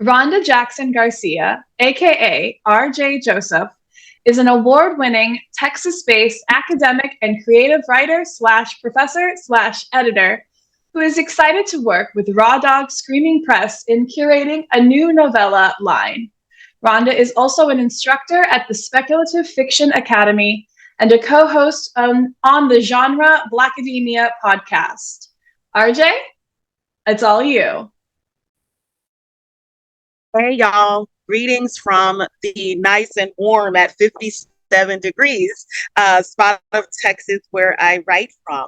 Rhonda Jackson Garcia, aka RJ Joseph, is an award-winning Texas-based academic and creative writer slash professor slash editor who is excited to work with Raw Dog Screaming Press in curating a new novella line. Rhonda is also an instructor at the Speculative Fiction Academy and a co-host on the Genre Blackademia podcast. RJ, it's all you. Hey, y'all. Greetings from the nice and warm at 57 degrees spot of Texas where I write from.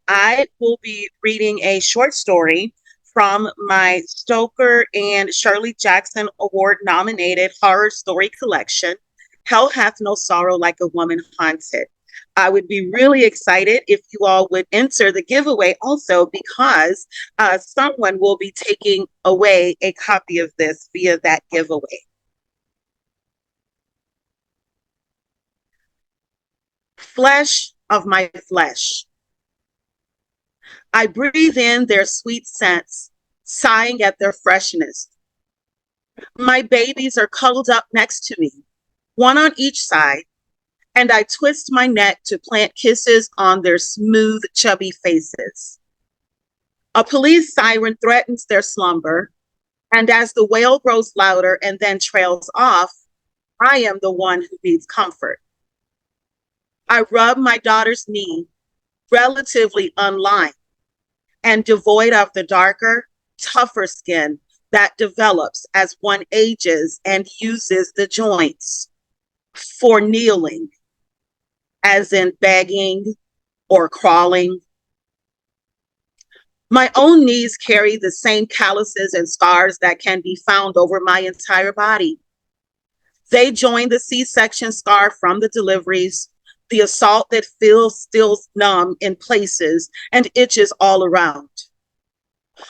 I will be reading a short story from my Stoker and Shirley Jackson Award nominated horror story collection, Hell Hath No Sorrow Like a Woman Haunted. I would be really excited if you all would enter the giveaway also because someone will be taking away a copy of this via that giveaway. Flesh of my flesh. I breathe in their sweet scents, sighing at their freshness. My babies are cuddled up next to me, one on each side, and I twist my neck to plant kisses on their smooth, chubby faces. A police siren threatens their slumber, and as the wail grows louder and then trails off, I am the one who needs comfort. I rub my daughter's knee, relatively unlined, and devoid of the darker, tougher skin that develops as one ages and uses the joints for kneeling, as in begging or crawling. My own knees carry the same calluses and scars that can be found over my entire body. They join the C-section scar from the deliveries, the assault that feels still numb in places and itches all around.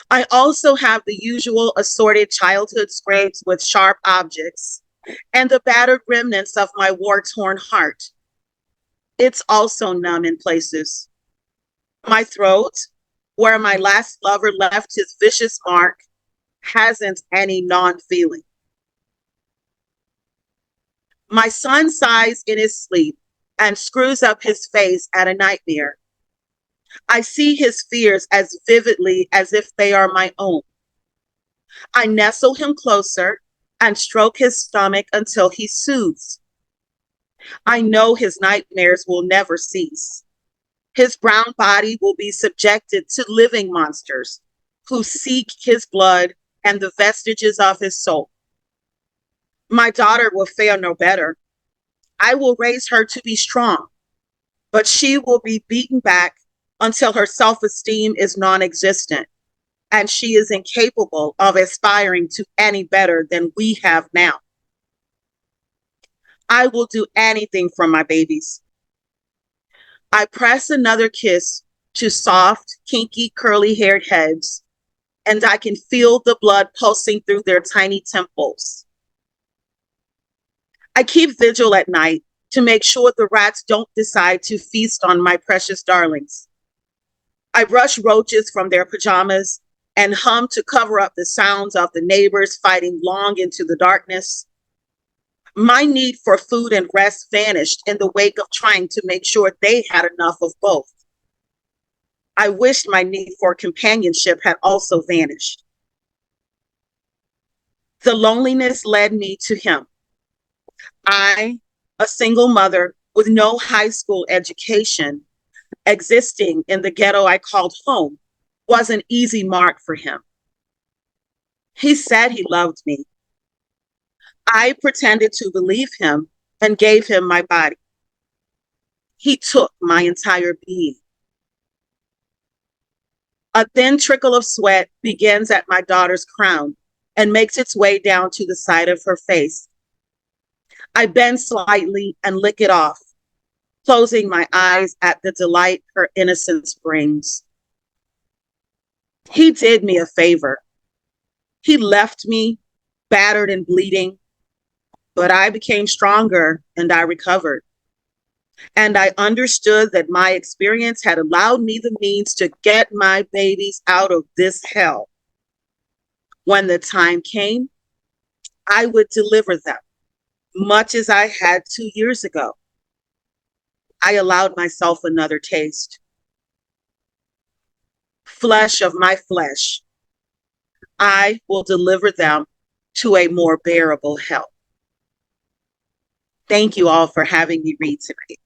I also have the usual assorted childhood scrapes with sharp objects and the battered remnants of my war-torn heart. It's also numb in places. My throat, where my last lover left his vicious mark, hasn't any non-feeling. My son sighs in his sleep and screws up his face at a nightmare. I see his fears as vividly as if they are my own. I nestle him closer and stroke his stomach until he soothes. I know his nightmares will never cease. His brown body will be subjected to living monsters who seek his blood and the vestiges of his soul. My daughter will fare no better. I will raise her to be strong, but she will be beaten back until her self-esteem is non-existent and she is incapable of aspiring to any better than we have now. I will do anything for my babies. I press another kiss to soft, kinky, curly-haired heads, and I can feel the blood pulsing through their tiny temples. I keep vigil at night to make sure the rats don't decide to feast on my precious darlings. I brush roaches from their pajamas and hum to cover up the sounds of the neighbors fighting long into the darkness. My need for food and rest vanished in the wake of trying to make sure they had enough of both. I wished my need for companionship had also vanished. The loneliness led me to him. I, a single mother with no high school education, existing in the ghetto I called home, was an easy mark for him. He said he loved me. I pretended to believe him and gave him my body. He took my entire being. A thin trickle of sweat begins at my daughter's crown and makes its way down to the side of her face. I bend slightly and lick it off, closing my eyes at the delight her innocence brings. He did me a favor. He left me battered and bleeding, but I became stronger and I recovered. And I understood that my experience had allowed me the means to get my babies out of this hell. When the time came, I would deliver them, much as I had 2 years ago. I allowed myself another taste. Flesh of my flesh, I will deliver them to a more bearable health. Thank you all for having me read tonight.